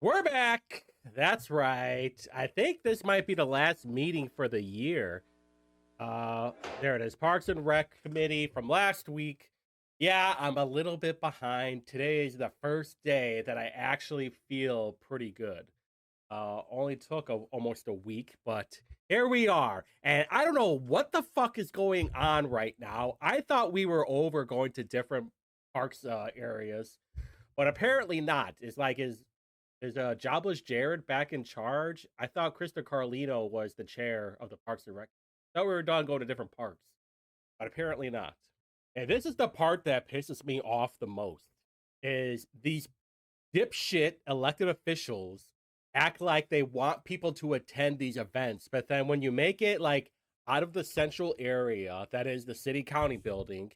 We're back. That's right. I think this might be the last meeting for the year. There it is. Parks and Rec Committee from last week. Yeah, I'm a little bit behind. Today is the first day that I actually feel pretty good. Only took almost a week, but here we are. And I don't know what the fuck is going on right now. I thought we were over going to different parks areas, but apparently not. It's like is Jobless Jared back in charge? I thought Krista Carlino was the chair of the Parks and Rec. I thought we were done going to different parks, but apparently not. And this is the part that pisses me off the most: is these dipshit elected officials act like they want people to attend these events, but then when you make it like out of the central area, that is the city county building,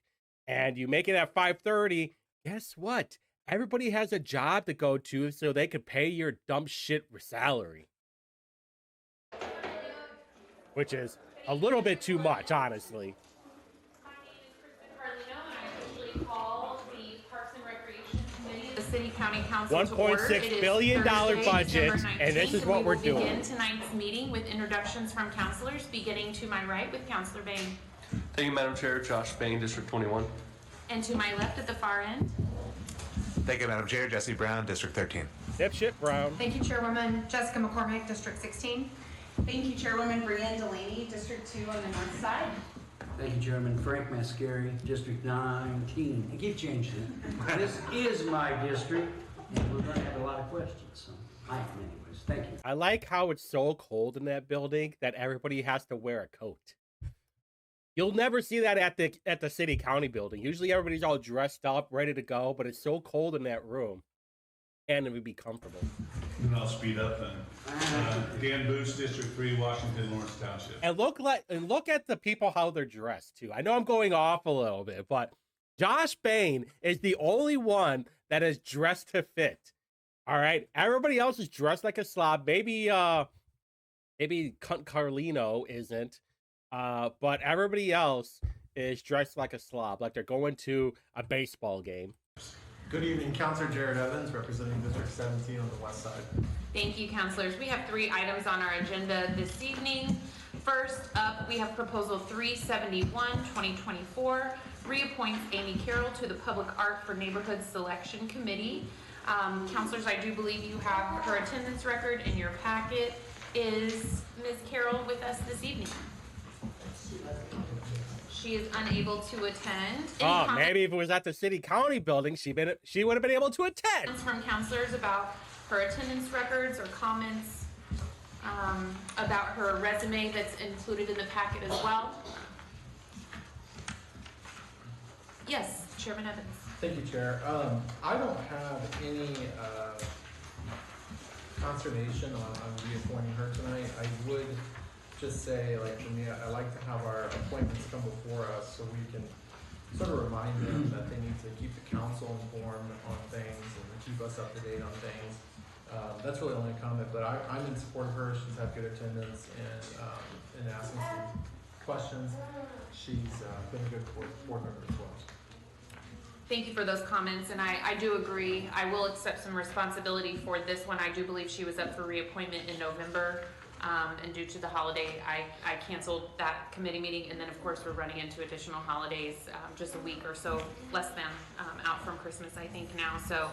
and you make it at 5:30, guess what? Everybody has a job to go to so they could pay your dumb shit salary. Which is a little bit too much, honestly. My name is Kristen Carlino, and I officially call the Parks and Recreation Committee of the City County Council to order. $1.6 billion budget, and this is what we're doing. We will begin tonight's meeting with introductions from councilors, beginning to my right with Councilor Bain. Thank you, Madam Chair. Josh Bain, District 21. And to my left at the far end. Thank you, Madam Chair. Jesse Brown, District 13. Dipshit Brown. Thank you, Chairwoman Jessica McCormick, District 16. Thank you, Chairwoman Brianne Delaney, District 2 on the north side. Thank you, Chairman Frank Mascari, District 19. I keep changing it. This is my district, and we're going to have a lot of questions. So, anyways, thank you. I like how it's so cold in that building that everybody has to wear a coat. You'll never see that at the city county building. Usually everybody's all dressed up, ready to go, but it's so cold in that room. And it would be comfortable. And I'll speed up then. Dan Boots, District 3, Washington, Lawrence Township. And look at the people, how they're dressed too. I know I'm going off a little bit, but Josh Bain is the only one that is dressed to fit. All right, everybody else is dressed like a slob. Maybe Cunt Carlino isn't, but everybody else is dressed like a slob, like they're going to a baseball game. Good evening, Councilor Jared Evans, representing District 17 on the west side. Thank you, councilors. We have 3 items on our agenda this evening. First up, we have Proposal 371, 2024, reappoints Amy Carroll to the Public Art for Neighborhood Selection Committee. Councilors, I do believe you have her attendance record in your packet. Is Ms. Carroll with us this evening? She is unable to attend. Maybe if it was at the city county building, she would have been able to attend. From councilors about her attendance records or comments about her resume that's included in the packet as well. Yes, Chairman Evans. Thank you, Chair. I don't have any consternation on reappointing her tonight. I would just say, like, for me, I like to have our appointments come before us so we can sort of remind them that they need to keep the council informed on things and keep us up to date on things. That's really only a comment, but I'm in support of her. She's had good attendance and asking some questions. She's been a good board member as well. Thank you for those comments, and I do agree. I will accept some responsibility for this one. I do believe she was up for reappointment in November. And due to the holiday, I canceled that committee meeting, and then of course we're running into additional holidays, just a week or so less than out from Christmas, I think now. So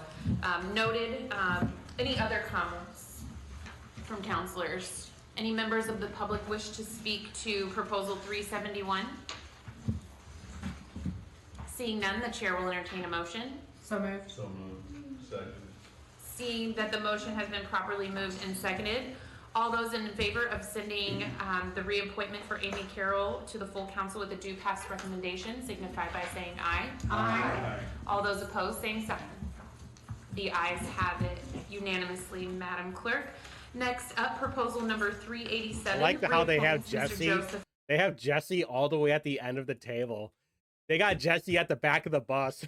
noted. Any other comments from councilors? Any members of the public wish to speak to Proposal 371? Seeing none, the chair will entertain a motion. So moved. So moved. Second. Seeing that the motion has been properly moved and seconded, all those in favor of sending the reappointment for Amy Carroll to the full council with a due pass recommendation signify by saying aye. Aye. All those opposed, same sign. The ayes have it unanimously, Madam Clerk. Next up, proposal number 387. I like how they have reappoints Mr. Jesse. Joseph. They have Jesse all the way at the end of the table. They got Jesse at the back of the bus.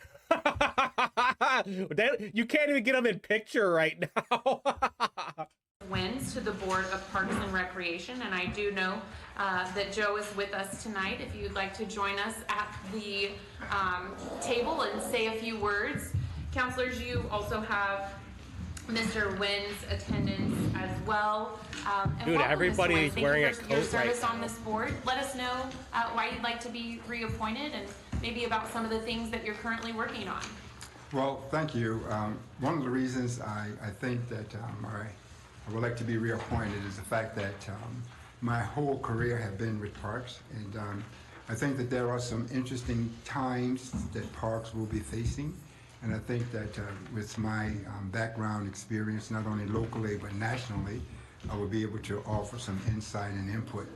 You can't even get him in picture right now. Wins to the Board of Parks and Recreation, and I do know that Joe is with us tonight. If you'd like to join us at the table and say a few words. Councilors, you also have Mr. Wynn's attendance as well. And Dude, welcome, Mr. everybody's Wynn. wearing a Thank you for your coat right service on now. this board. Let us know why you'd like to be reappointed and maybe about some of the things that you're currently working on. Well, thank you. One of the reasons I think that I would like to be reappointed is the fact that my whole career have been with parks, and I think that there are some interesting times that parks will be facing, and I think that with my background experience, not only locally but nationally, I will be able to offer some insight and input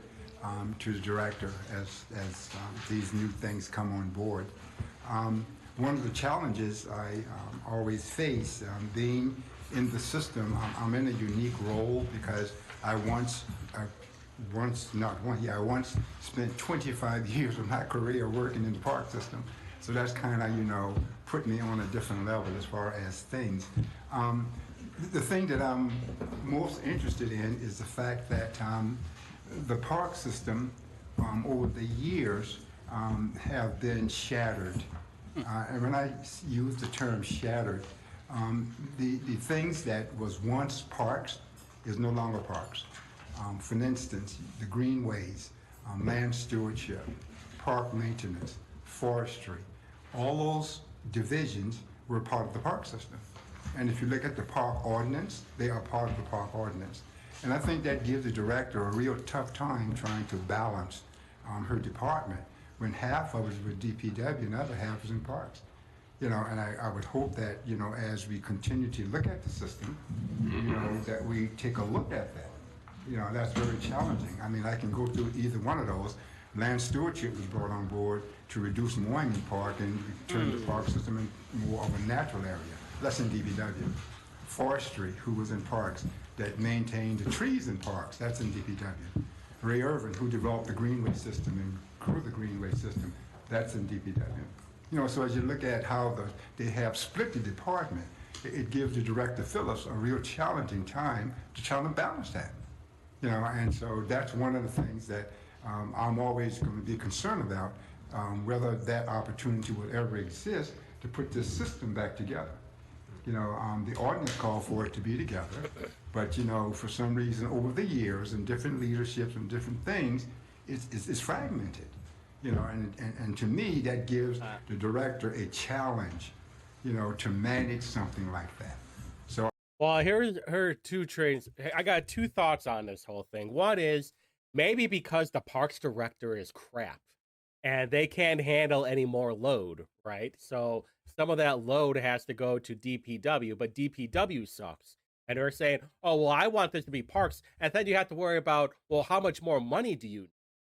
to the director as these new things come on board. One of the challenges I always face being in the system, I'm in a unique role because I once spent 25 years of my career working in the park system. So that's kind of, put me on a different level as far as things. The thing that I'm most interested in is the fact that the park system over the years have been shattered. And when I use the term shattered, the things that was once parks is no longer parks. For instance, the greenways, land stewardship, park maintenance, forestry, all those divisions were part of the park system. And if you look at the park ordinance, they are part of the park ordinance. And I think that gives the director a real tough time trying to balance her department when half of it is with DPW and the other half is in parks. And I would hope that, as we continue to look at the system, that we take a look at that. That's very challenging. I mean, I can go through either one of those. Land stewardship was brought on board to reduce mowing in park and turn the park system in more of a natural area, less in DPW. Forestry, who was in parks, that maintained the trees in parks, that's in DPW. Ray Irvin, who developed the greenway system and grew the greenway system, that's in DPW. So as you look at how they have split the department, it gives the director Phillips a real challenging time to try to balance that. And so that's one of the things that I'm always going to be concerned about, whether that opportunity would ever exist to put this system back together. The ordinance called for it to be together, but for some reason over the years and different leaderships and different things, it's fragmented. And to me that gives the director a challenge, to manage something like that. So. Well, here's her two trains. I got two thoughts on this whole thing. One is maybe because the parks director is crap and they can't handle any more load, right? So some of that load has to go to DPW, but DPW sucks. And they're saying, oh, well, I want this to be parks. And then you have to worry about, well, how much more money do you need?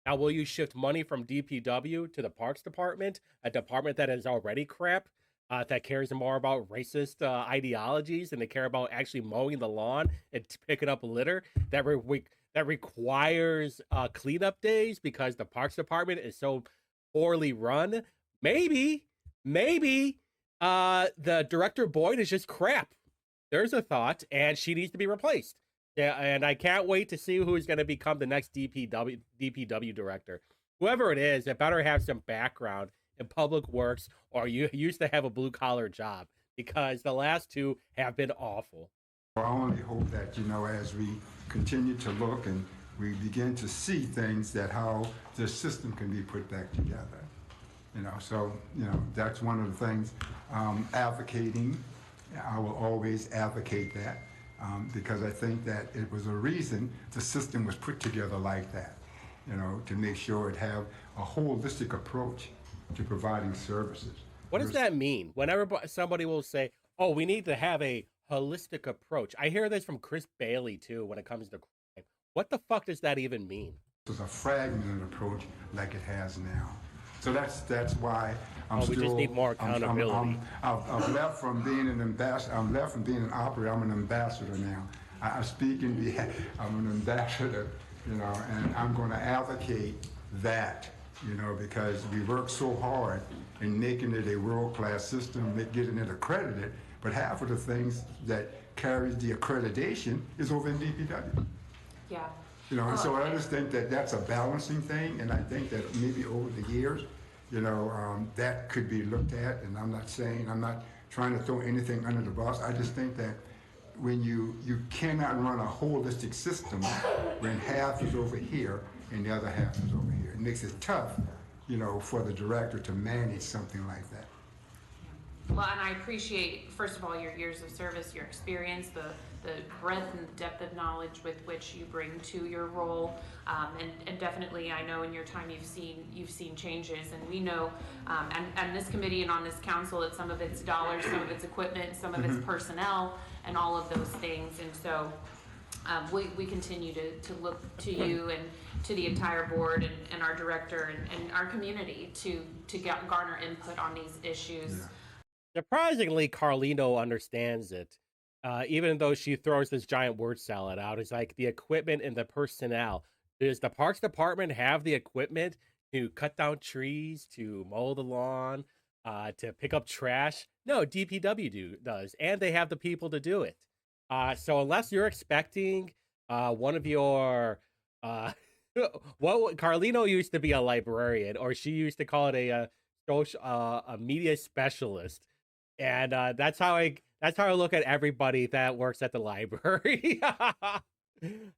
Now, will you shift money from DPW to the parks department, a department that is already crap? That cares more about racist ideologies and they care about actually mowing the lawn and picking up litter that requires cleanup days because the parks department is so poorly run. Maybe the director Boyd is just crap. There's a thought, and she needs to be replaced. Yeah, and I can't wait to see who is going to become the next DPW director. Whoever it is, it better have some background in public works, or you used to have a blue-collar job, because the last two have been awful. I only hope that, as we continue to look and we begin to see things, that how the system can be put back together. So, that's one of the things advocating. I will always advocate that because I think that it was a reason the system was put together like that, to make sure it have a holistic approach to providing services. What does that mean? Whenever somebody will say, oh, we need to have a holistic approach. I hear this from Chris Bailey, too, when it comes to crime. What the fuck does that even mean? It's a fragmented approach like it has now. So that's why we just need more accountability. I've left from being an ambassador. I'm left from being an operator. I'm an ambassador now. I speak in behalf. I'm an ambassador, and I'm going to advocate that, because we work so hard in making it a world-class system, getting it accredited, but half of the things that carries the accreditation is over in DPW. Yeah. And so I just think that that's a balancing thing, and I think that maybe over the years, that could be looked at, and I'm not trying to throw anything under the bus. I just think that when you cannot run a holistic system when half is over here and the other half is over here. It makes it tough, you know, for the director to manage something like that. Well, and I appreciate, first of all, your years of service, your experience, the breadth and depth of knowledge with which you bring to your role, and definitely, I know in your time you've seen changes, and we know, and this committee and on this council, that some of it's dollars, some of it's equipment, some of it's personnel, and all of those things, and so we continue to look to you and to the entire board and our director and our community to garner input on these issues. Yeah. Surprisingly, Carlino understands it. Even though she throws this giant word salad out, it's like the equipment and the personnel. Does the Parks Department have the equipment to cut down trees, to mow the lawn, to pick up trash? No, DPW does, and they have the people to do it. So unless you're expecting one of your what Carlino used to be a librarian, or she used to call it a media specialist, and that's how I look at everybody that works at the library.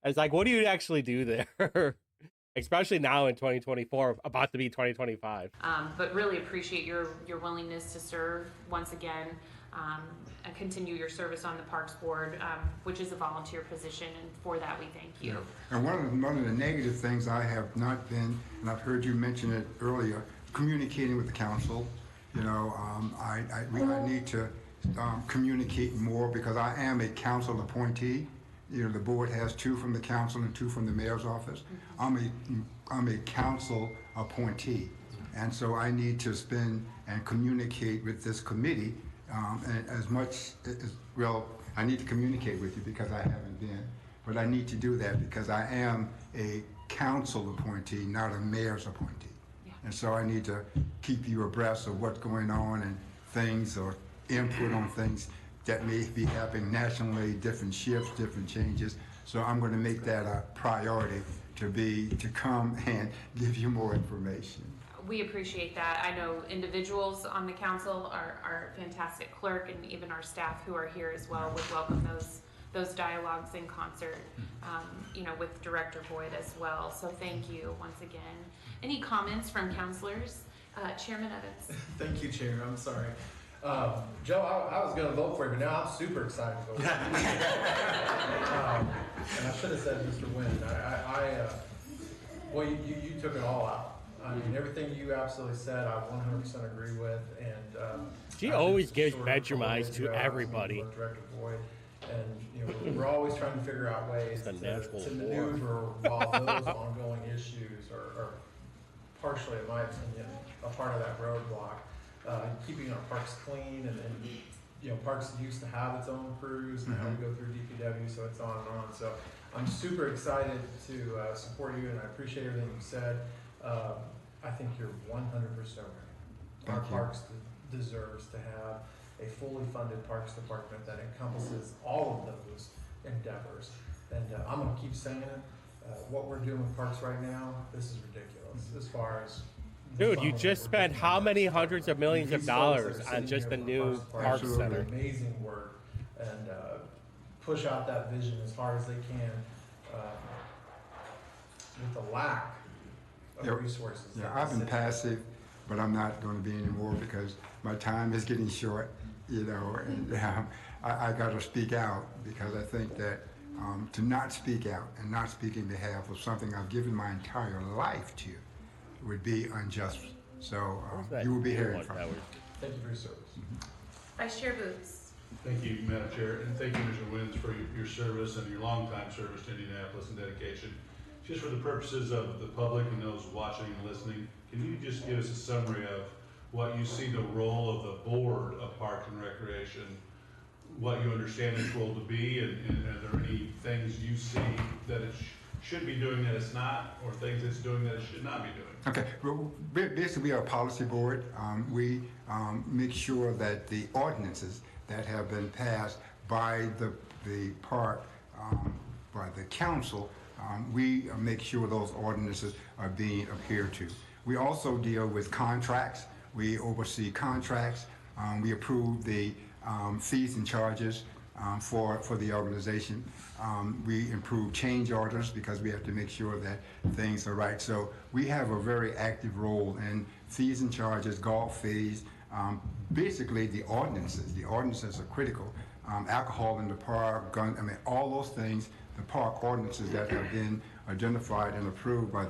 It's like, what do you actually do there? Especially now in 2024, about to be 2025. But really appreciate your willingness to serve once again, and continue your service on the Parks Board, which is a volunteer position, and for that we thank you. Yeah. And one of the negative things I have not been, and I've heard you mention it earlier, communicating with the council. You know, I need to communicate more because I am a council appointee. You know, the board has 2 from the council and 2 from the mayor's office. I'm a council appointee, and so I need to spend and communicate with this committee and as much as, well, I need to communicate with you because I haven't been, but I need to do that because I am a council appointee, not a mayor's appointee. Yeah. And so I need to keep you abreast of what's going on and things, or input on things that may be happening nationally, different shifts, different changes. So I'm going to make that a priority to come and give you more information. We appreciate that. I know individuals on the council, our fantastic clerk, and even our staff who are here as well would welcome those dialogues in concert, you know, with Director Boyd as well. So thank you once again. Any comments from councilors? Chairman Evans. Thank you, Chair. I'm sorry. Joe, I was going to vote for you, but now I'm super excited to vote for you. And I should have said Mr. Wynn. Well, you took it all out. I mean, everything you absolutely said, I 100% agree with. And she always gives Vegemite to everybody. Director Boyd, and you know, we're always trying to figure out ways to maneuver while those ongoing issues are partially, in my opinion, a part of that roadblock. Keeping our parks clean, and you know, parks used to have its own crews, and now we go through DPW, so it's on and on. So I'm super excited to support you, and I appreciate everything you said. I think you're 100% right. Our parks deserves to have a fully funded parks department that encompasses all of those endeavors. And I'm going to keep saying it. What we're doing with parks right now, this is ridiculous as far as. Dude, you just spent how many hundreds of millions of dollars on just the new park center? Amazing work, and push out that vision as hard as they can with the lack of resources. Yeah, I've been passive, but I'm not going to be anymore because my time is getting short, you know, and I got to speak out because I think that to not speak out and not speak in behalf of something I've given my entire life to would be unjust. So you will be hearing from me. Thank you for your service. Vice Chair Boots. Thank you, Madam Chair, and thank you, Mr. Wins, for your service and your longtime service to Indianapolis and dedication. Just for the purposes of the public and those watching and listening, can you just give us a summary of what you see the role of the Board of Parks and Recreation, what you understand its role to be, and are there any things you see that it should be doing that it's not, or things it's doing that it should not be doing? Okay, well, basically we are a policy board. We make sure that the ordinances that have been passed by the park, by the council, we make sure those ordinances are being adhered to. We also deal with contracts. We oversee contracts. We approve the fees and charges for the organization. We improve change orders because we have to make sure that things are right. So we have a very active role in fees and charges, golf fees, basically the ordinances. The ordinances are critical. Alcohol in the park, all those things, the park ordinances that have been identified and approved by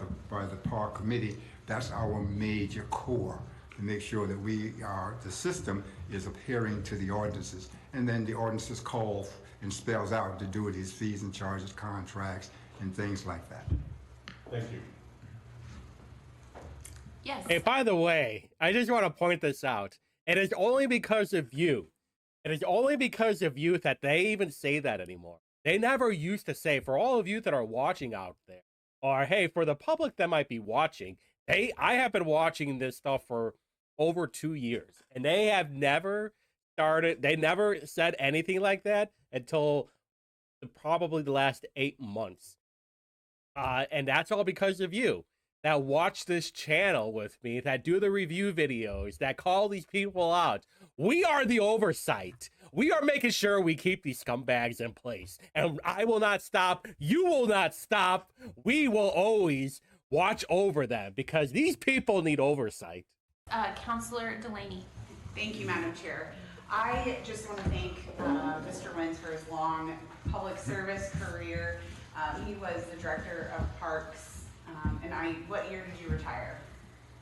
the park committee, that's our major core to make sure that the system is adhering to the ordinances. And then the ordinances call and spells out the duties, fees and charges, contracts, and things like that. Thank you. Yes. Hey, by the way, I just want to point this out. It is only because of you. It is only because of you that they even say that anymore. They never used to say, for all of you that are watching out there, or hey, for the public that might be watching, I have been watching this stuff for over 2 years, and they never said anything like that until probably the last 8 months. And that's all because of you that watch this channel with me, that do the review videos, that call these people out. We are the oversight. We are making sure we keep these scumbags in place. And I will not stop. You will not stop. We will always watch over them because these people need oversight. Councilor Delaney. Thank you, Madam Chair. I just want to thank Mr. Wins for his long public service career. He was the director of parks, what year did you retire?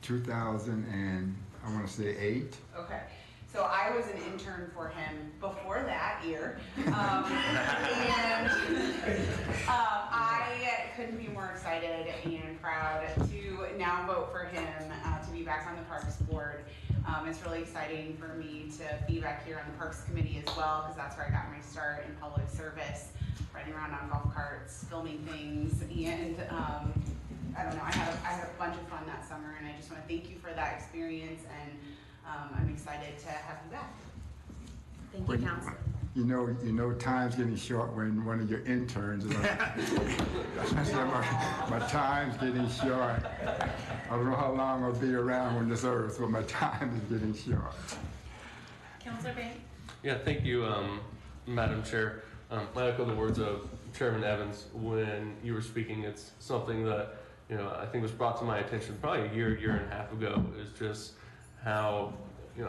2000 and I want to say 8. Okay, so I was an intern for him before that year, and I couldn't be more excited and proud to now vote for him to be back on the Parks Board. It's really exciting for me to be back here on the Parks Committee as well, because that's where I got my start in public service, riding around on golf carts, filming things, and I don't know, I had a bunch of fun that summer, and I just want to thank you for that experience, and I'm excited to have you back. Thank you, Councilor. You know, time's getting short when one of your interns is my time's getting short. I don't know how long I'll be around on this earth, but my time is getting short. Councilor Bain. Yeah, thank you, Madam Chair. I echo the words of Chairman Evans when you were speaking. It's something that, I think was brought to my attention probably a year and a half ago, is just how,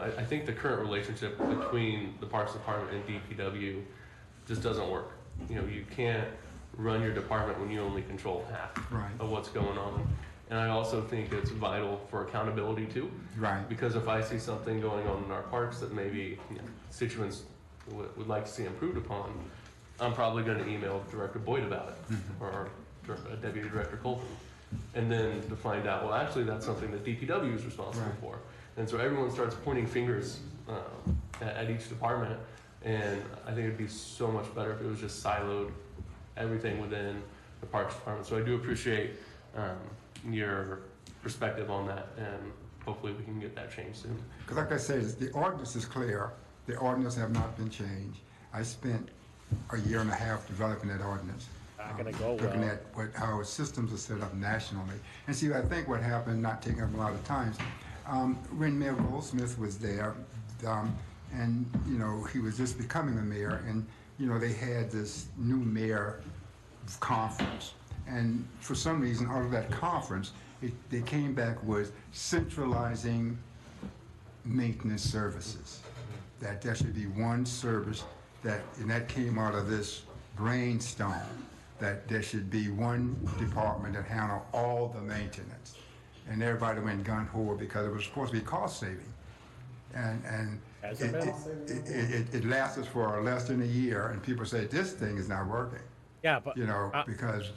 I think the current relationship between the Parks Department and DPW just doesn't work. You can't run your department when you only control half of what's going on. And I also think it's vital for accountability too. Right. Because if I see something going on in our parks that maybe constituents would like to see improved upon, I'm probably going to email Director Boyd about it, or Deputy Director Colton, and then to find out, well, actually, that's something that DPW is responsible for. And so everyone starts pointing fingers at each department, and I think it'd be so much better if it was just siloed, everything within the Parks Department. So I do appreciate your perspective on that, and hopefully we can get that changed soon. Because like I said, the ordinance is clear. The ordinance have not been changed. I spent a year and a half developing that ordinance. Not gonna go looking well. at how our systems are set up nationally. And see, I think what happened, not taking up a lot of time, when Mayor Goldsmith was there, and he was just becoming a mayor, and they had this new mayor conference. And for some reason, out of that conference, they came back with centralizing maintenance services. That there should be one service and that came out of this brainstorm, that there should be one department that handle all the maintenance. And everybody went gun-ho because it was supposed to be cost saving. And it lasted for less than a year, and people say, this thing is not working. Yeah, but Because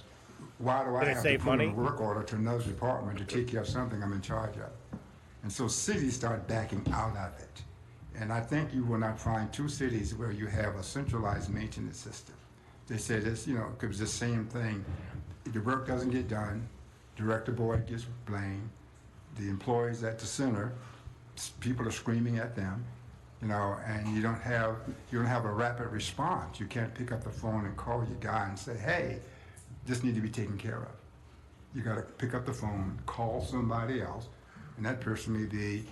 why do I have to put in a work order to another department to take care of something I'm in charge of? And so cities start backing out of it. And I think you will not find two cities where you have a centralized maintenance system. They say this, it was the same thing. The work doesn't get done, Director Boyd gets blamed, the employees at the center, people are screaming at them, and you don't have a rapid response. You can't pick up the phone and call your guy and say, hey, this needs to be taken care of. You got to pick up the phone, call somebody else, and that person may be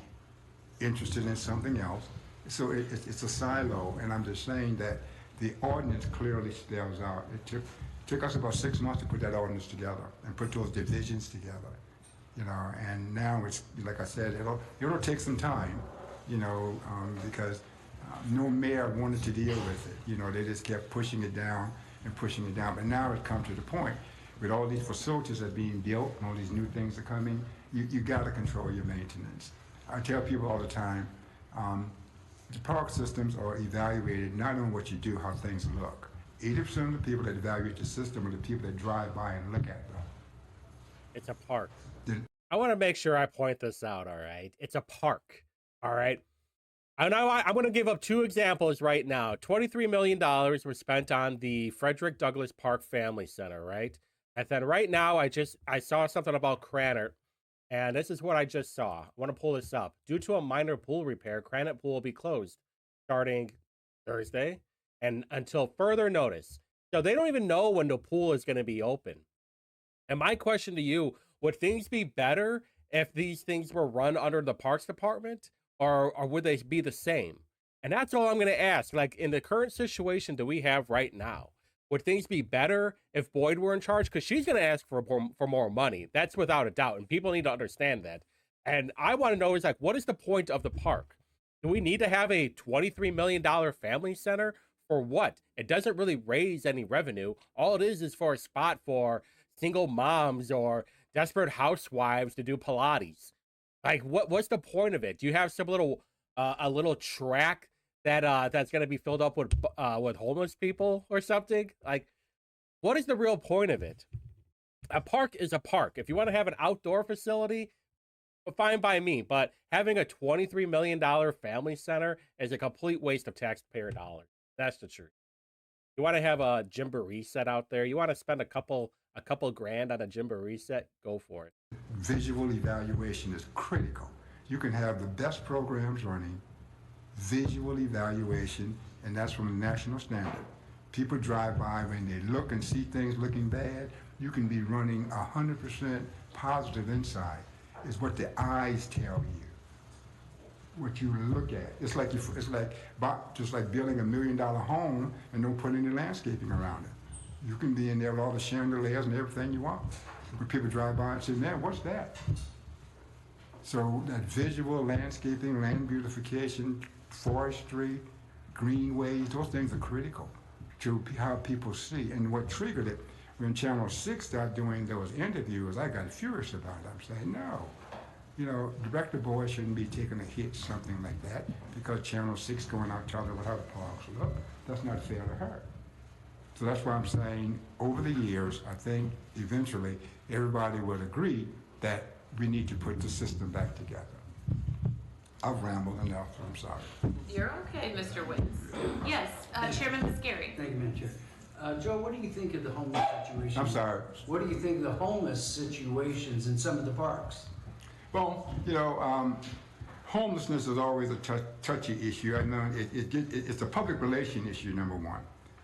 interested in something else. So it's a silo, and I'm just saying that The ordinance clearly spells out. It took us about 6 months to put that ordinance together and put those divisions together, you know, and now it's, like I said, it'll take some time, you know, because no mayor wanted to deal with it. You know, they just kept pushing it down and pushing it down. But now it's come to the point with all these facilities that are being built and all these new things are coming, you got to control your maintenance. I tell people all the time, the park systems are evaluated not on what you do, how things look. 80% of the people that evaluate the system are the people that drive by and look at them. It's a park. The- I want to make sure I point this out, all right? It's a park, all right? And I'm going to give up 2 examples right now. $23 million was spent on the Frederick Douglass Park Family Center, right? And then right now, I saw something about Cranert, and this is what I just saw. I want to pull this up. Due to a minor pool repair, Cranert Pool will be closed starting Thursday and until further notice. So they don't even know when the pool is going to be open. And my question to you, would things be better if these things were run under the Parks Department, or would they be the same? And that's all I'm going to ask. Like, in the current situation that we have right now, would things be better if Boyd were in charge? Because she's going to ask for more money. That's without a doubt. And people need to understand that. And I want to know is, like, what is the point of the park? Do we need to have a $23 million family center? For what? It doesn't really raise any revenue. All it is for a spot for single moms or desperate housewives to do Pilates. Like, what's the point of it? Do you have some little a little track that that's going to be filled up with homeless people or something? Like, what is the real point of it? A park is a park. If you want to have an outdoor facility, fine by me. But having a $23 million family center is a complete waste of taxpayer dollars. That's the truth. You want to have a Gymboree set out there? You want to spend a couple grand on a Gymboree set? Go for it. Visual evaluation is critical. You can have the best programs running, visual evaluation, and that's from a national standard. People drive by, when they look and see things looking bad, you can be running 100% positive inside. Is what the eyes tell you. What you look at. It's like just like building $1 million home and don't put any landscaping around it. You can be in there with all the chandeliers and everything you want. When people drive by and say, man, what's that? So that visual landscaping, land beautification, forestry, greenways, those things are critical to how people see. And what triggered it, when Channel 6 started doing those interviews, I got furious about it. I'm saying, no. You know, Director Boyd shouldn't be taking a hit, something like that, because Channel 6 going out telling her how the parks look. That's not fair to her. So that's why I'm saying, over the years, I think eventually everybody would agree that we need to put the system back together. I've rambled enough, I'm sorry. You're okay, Mr. Witz. Yes, Chairman Mascari. Thank you, Madam Chair. Joe, what do you think of the homeless situation? I'm sorry. What do you think of the homeless situations in some of the parks? Well, you know, homelessness is always a touchy issue. I know it's a public relation issue, number one.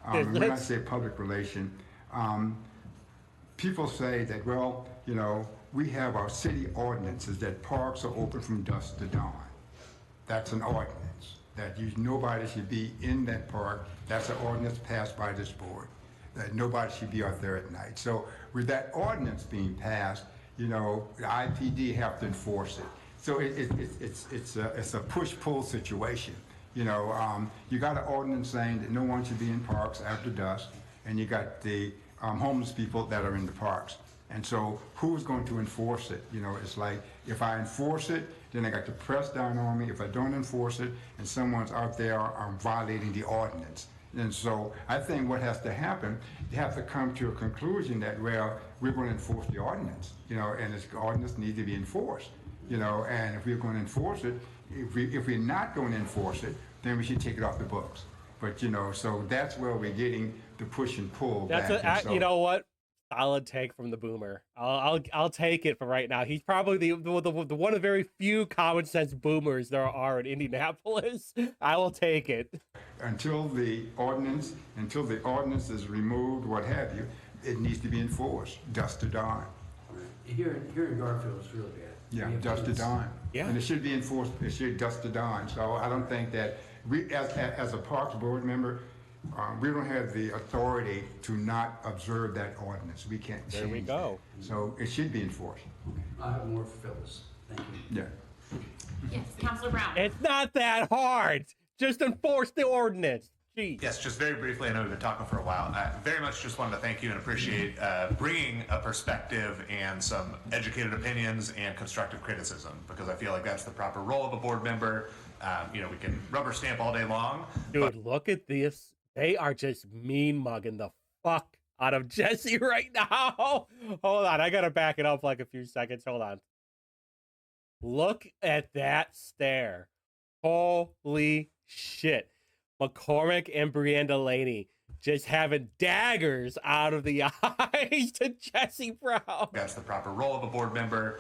And when I say public relation, people say that, well, you know, we have our city ordinances that parks are open from dusk to dawn. That's an ordinance, that nobody should be in that park. That's an ordinance passed by this board, that nobody should be out there at night. So with that ordinance being passed, you know, the IPD have to enforce it. So it's a push-pull situation. You know, you got an ordinance saying that no one should be in parks after dusk, and you got the homeless people that are in the parks. And so who's going to enforce it? You know, it's like, if I enforce it, then I got the press down on me. If I don't enforce it, and someone's out there violating the ordinance. And so I think what has to happen, you have to come to a conclusion that, well, we're going to enforce the ordinance, you know, and this ordinance needs to be enforced, you know, and if we're going to enforce it, if we're not going to enforce it, then we should take it off the books. But, you know, so that's where we're getting the push and pull back. You know what? Solid take from the boomer. I'll take it for right now. He's probably the one of the very few common sense boomers there are in Indianapolis. I will take it. Until the ordinance is removed, what have you, it needs to be enforced, dusk to dawn. Here in Garfield, it's really bad. Yeah, dusk to dawn. Yeah. And it should be enforced, it should dusk to dawn. So I don't think that we, as a Parks Board member, we don't have the authority to not observe that ordinance. We can't change There we go. that. So it should be enforced. I have more for Phyllis. Thank you. Yeah. Yes, Councilor Brown. It's not that hard. Just enforce the ordinance. Jeez. Yes, just very briefly, I know we've been talking for a while. I very much just wanted to thank you and appreciate bringing a perspective and some educated opinions and constructive criticism, because I feel like that's the proper role of a board member. We can rubber stamp all day long. Dude, look at this. They are just mean mugging the fuck out of Jesse right now. Hold on, I gotta back it up like a few seconds. Hold on. Look at that stare. Holy shit. McCormick and Brianne Delaney just having daggers out of the eyes to Jesse Brown. That's the proper role of a board member.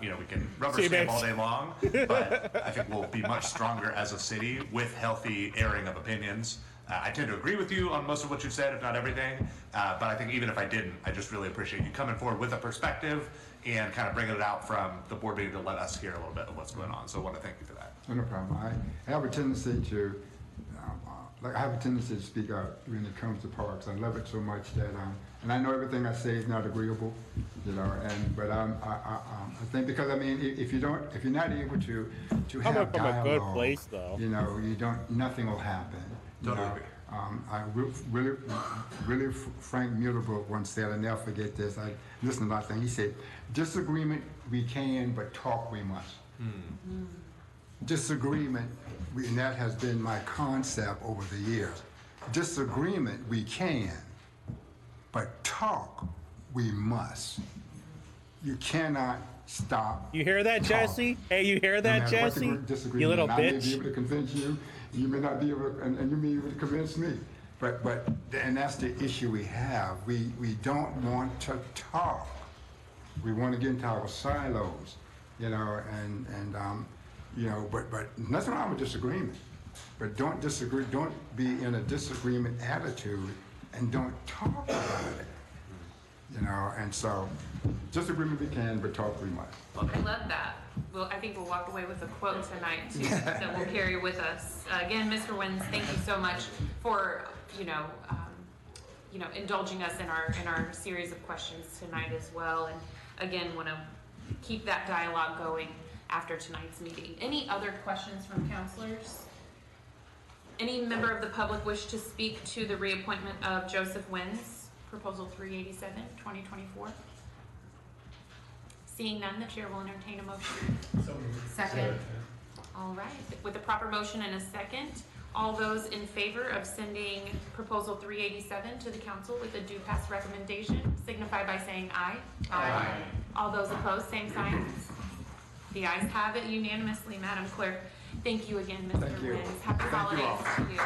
We can rubber See, stamp bitch. all day long, but I think we'll be much stronger as a city with healthy airing of opinions. I tend to agree with you on most of what you've said, if not everything. But I think even if I didn't, I just really appreciate you coming forward with a perspective and kind of bringing it out from the board meeting to let us hear a little bit of what's going on. So I want to thank you for that. No problem. I have a tendency to, to speak out when it comes to parks. I love it so much that, and I know everything I say is not agreeable, but I think because if you're not able to Coming have from a dialogue, good place, though. nothing will happen. Totally agree. Really, Frank Mueller once said, I'll never forget this. I listened to a lot of things. He said, disagreement we can, but talk we must. Disagreement, and that has been my concept over the years. Disagreement we can, but talk we must. You cannot stop. You hear that, talking. Jesse? Hey, you hear No that, matter what Jesse? the disagreement, You little I may be bitch. able to convince you. You may not be able to, and you may be able to convince me. And that's the issue we have. We don't want to talk. We want to get into our silos, but nothing wrong with disagreement. But don't disagree. Don't be in a disagreement attitude, and don't talk about it. And so disagreement we can, but talk we must. Well, I love that. Well, I think we'll walk away with a quote tonight too that we'll carry with us. Again, Mr. Wins, thank you so much for indulging us in our series of questions tonight as well. And again, want to keep that dialogue going after tonight's meeting. Any other questions from councilors? Any member of the public wish to speak to the reappointment of Joseph Wins, Proposal 387, 2024? Seeing none, the chair will entertain a motion. Second. All right, with a proper motion and a second, all those in favor of sending Proposal 387 to the council with a due pass recommendation signify by saying aye. Aye. All those opposed, same sign. The ayes have it unanimously, Madam Clerk. Thank you again, Mr. Thank you. Wins. Happy Thank you holidays all. to you.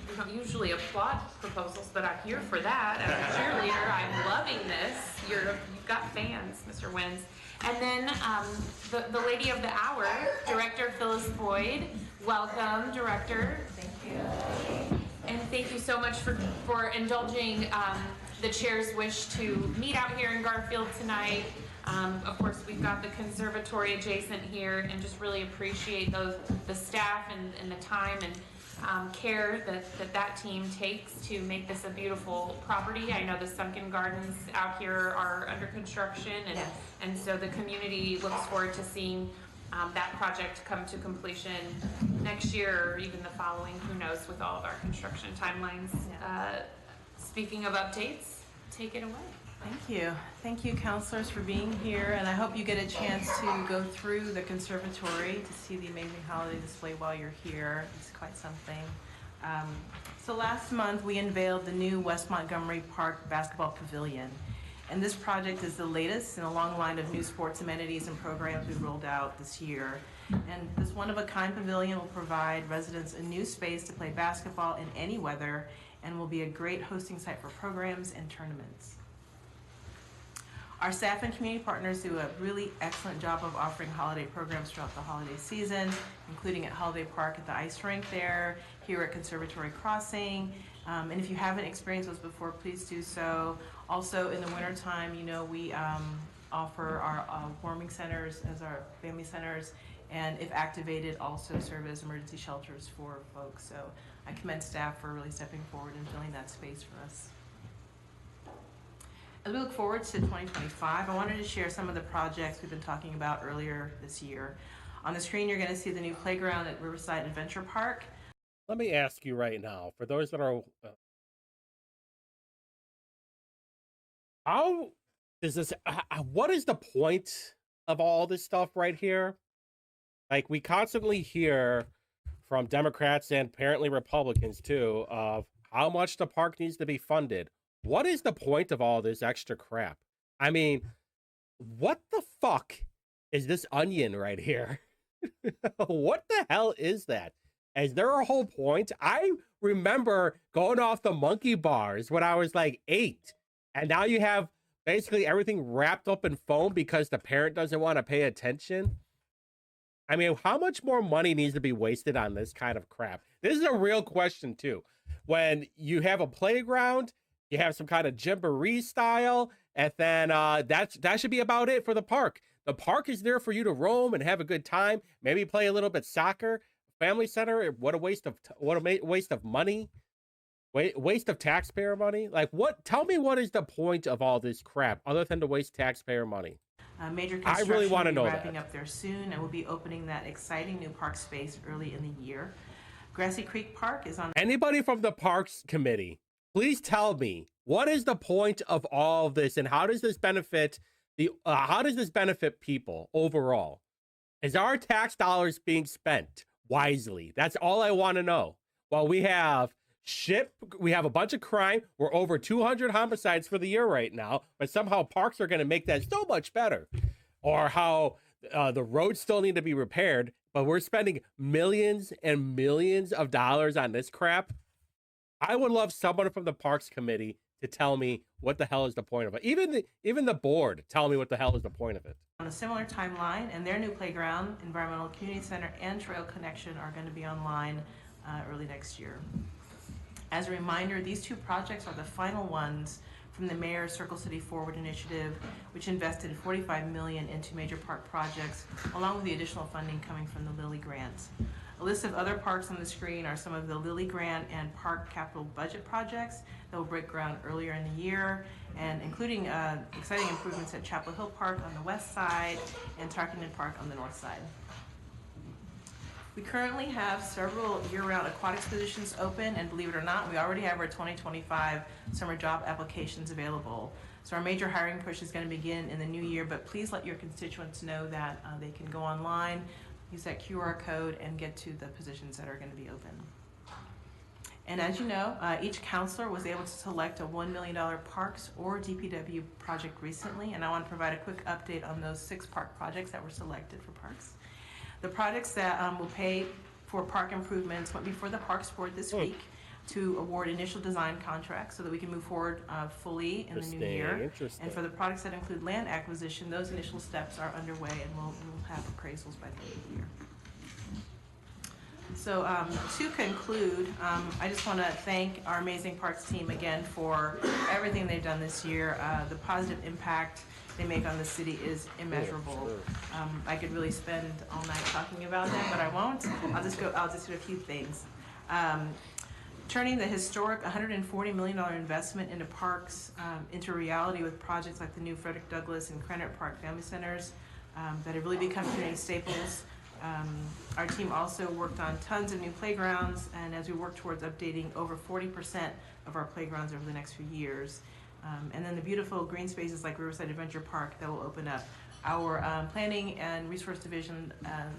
We don't usually applaud proposals, but I'm here for that. As a cheerleader, I'm loving this. You've got fans, Mr. Wins. And then the lady of the hour, Director Phyllis Boyd. Welcome, Director. Thank you. And thank you so much for indulging the chair's wish to meet out here in Garfield tonight. Of course, we've got the conservatory adjacent here, and just really appreciate the staff and the time and care that team takes to make this a beautiful property. I know the sunken gardens out here are under construction, and so the community looks forward to seeing that project come to completion next year or even the following, who knows, with all of our construction timelines. Speaking of updates, take it away. Thank you. Thank you, councilors, for being here, and I hope you get a chance to go through the conservatory to see the amazing holiday display while you're here. It's quite something. So last month, we unveiled the new West Montgomery Park Basketball Pavilion, and this project is the latest in a long line of new sports amenities and programs we've rolled out this year. And this one-of-a-kind pavilion will provide residents a new space to play basketball in any weather and will be a great hosting site for programs and tournaments. Our staff and community partners do a really excellent job of offering holiday programs throughout the holiday season, including at Holiday Park at the ice rink there, here at Conservatory Crossing. And if you haven't experienced those before, please do so. Also, in the wintertime, we offer our warming centers as our family centers and if activated, also serve as emergency shelters for folks. So I commend staff for really stepping forward and filling that space for us. As we look forward to 2025, I wanted to share some of the projects we've been talking about earlier this year. On the screen, you're going to see the new playground at Riverside Adventure Park. Let me ask you right now, for those that are, how is this? What is the point of all this stuff right here? Like, we constantly hear from Democrats and apparently Republicans too of how much the park needs to be funded. What is the point of all this extra crap? I mean, what the fuck is this onion right here? What the hell is that? Is there a whole point? I remember going off the monkey bars when I was like 8, and now you have basically everything wrapped up in foam because the parent doesn't want to pay attention. I mean, how much more money needs to be wasted on this kind of crap? This is a real question too. When you have a playground, you have some kind of jamboree style, and then that should be about it for the park. The park is there for you to roam and have a good time. Maybe play a little bit soccer. Family center. What a waste of money. Waste of taxpayer money. Like, what? Tell me, what is the point of all this crap other than to waste taxpayer money? Major I construction really want to will know be wrapping that. up there soon, and we'll be opening that exciting new park space early in the year. Grassy Creek Park is on. Anybody from the Parks Committee, please tell me, what is the point of all of this, and how does this benefit people overall? Is our tax dollars being spent wisely? That's all I want to know. Well, we have a bunch of crime. We're over 200 homicides for the year right now, but somehow parks are going to make that so much better. Or how the roads still need to be repaired, but we're spending millions and millions of dollars on this crap. I would love someone from the Parks Committee to tell me what the hell is the point of it. Even the board, tell me what the hell is the point of it. On a similar timeline, and their new playground, environmental community center, and trail connection are going to be online early next year. As a reminder, these two projects are the final ones from the Mayor's Circle City Forward initiative, which invested $45 million into major park projects, along with the additional funding coming from the Lilly grants. A list of other parks on the screen are some of the Lilly grant and park capital budget projects that will break ground earlier in the year, and including exciting improvements at Chapel Hill Park on the west side and Tarkington Park on the north side. We currently have several year-round aquatics positions open, and believe it or not, we already have our 2025 summer job applications available. So our major hiring push is going to begin in the new year, but please let your constituents know that they can go online, use that QR code, and get to the positions that are going to be open. And as you know, each counselor was able to select a $1 million parks or DPW project recently, and I want to provide a quick update on those 6 park projects that were selected for parks. The projects that will pay for park improvements went before the Parks Board this week to award initial design contracts so that we can move forward fully in the new year. And for the projects that include land acquisition, those initial steps are underway, and we'll have appraisals by the end of the year. So to conclude, I just want to thank our amazing parks team again for everything they've done this year. The positive impact they make on the city is immeasurable. I could really spend all night talking about them, but I won't. I'll just do a few things. Turning the historic $140 million investment into parks into reality with projects like the new Frederick Douglass and Cranert Park Family Centers that have really become community staples. Our team also worked on tons of new playgrounds, and as we work towards updating over 40% of our playgrounds over the next few years. And then the beautiful green spaces like Riverside Adventure Park that will open up. Our planning and resource division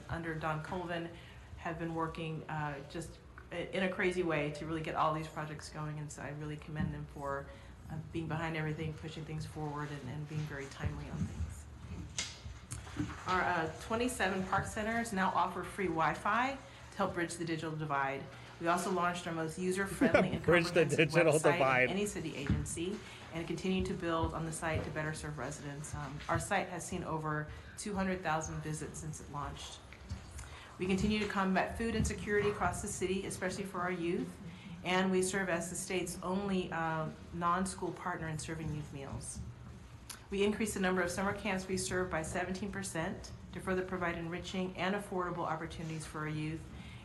under Don Colvin have been working just in a crazy way to really get all these projects going, and so I really commend them for being behind everything, pushing things forward, and being very timely on things. Our 27 park centers now offer free Wi-Fi to help bridge the digital divide. We also launched our most user-friendly and comprehensive website of any city agency, and continue to build on the site to better serve residents. Our site has seen over 200,000 visits since it launched. We continue to combat food insecurity across the city, especially for our youth, and we serve as the state's only non-school partner in serving youth meals. We increased the number of summer camps we serve by 17%, to further provide enriching and affordable opportunities for our youth.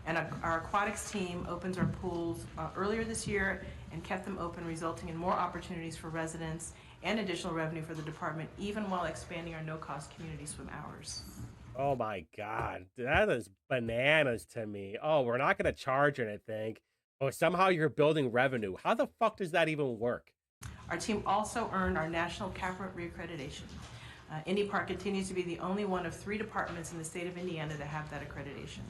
And our aquatics team opens our pools earlier this year and kept them open, resulting in more opportunities for residents and additional revenue for the department, even while expanding our no-cost community swim hours. Oh my God, that is bananas to me. Oh, we're not going to charge anything. Oh, somehow you're building revenue. How the fuck does that even work? Our team also earned our National Capra reaccreditation. Indy Park continues to be the only one of 3 departments in the state of Indiana to have that accreditation.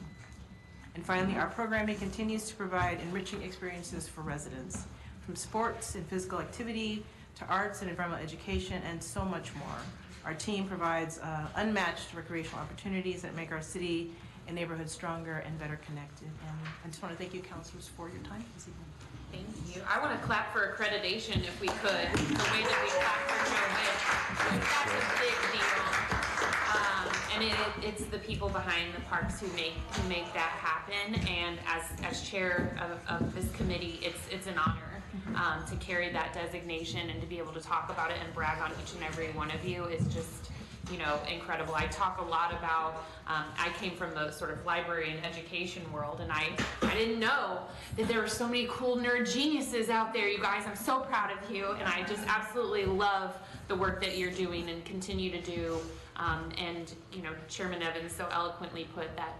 And finally, our programming continues to provide enriching experiences for residents, from sports and physical activity to arts and environmental education and so much more. Our team provides unmatched recreational opportunities that make our city and neighborhood stronger and better connected. And I just want to thank you, councilors, for your time this evening. Thank you. I want to clap for accreditation if we could. The way that we clap for Joe Witt, that's a big deal. And it's the people behind the parks who make that happen. And as chair of this committee, it's an honor to carry that designation and to be able to talk about it and brag on each and every one of you is just, you know, incredible. I talk a lot about, I came from the sort of library and education world, and I didn't know that there were so many cool nerd geniuses out there, you guys. I'm so proud of you, and I just absolutely love the work that you're doing and continue to do. And, you know, Chairman Evans so eloquently put that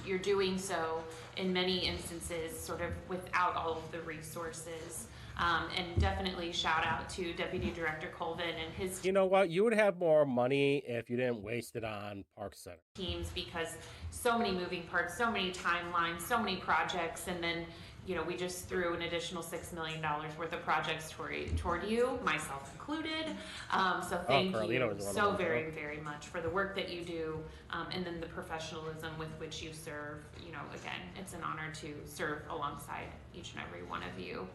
you're doing so in many instances sort of without all of the resources. And definitely shout out to Deputy Director Colvin and his You know what? You would have more money if you didn't waste it on Park Center. teams, because so many moving parts, so many timelines, so many projects, and then, you know, we just threw an additional $6 million worth of projects toward you, myself included. So thank you so very, very much for the work that you do, and then the professionalism with which you serve. You know, again, it's an honor to serve alongside each and every one of you.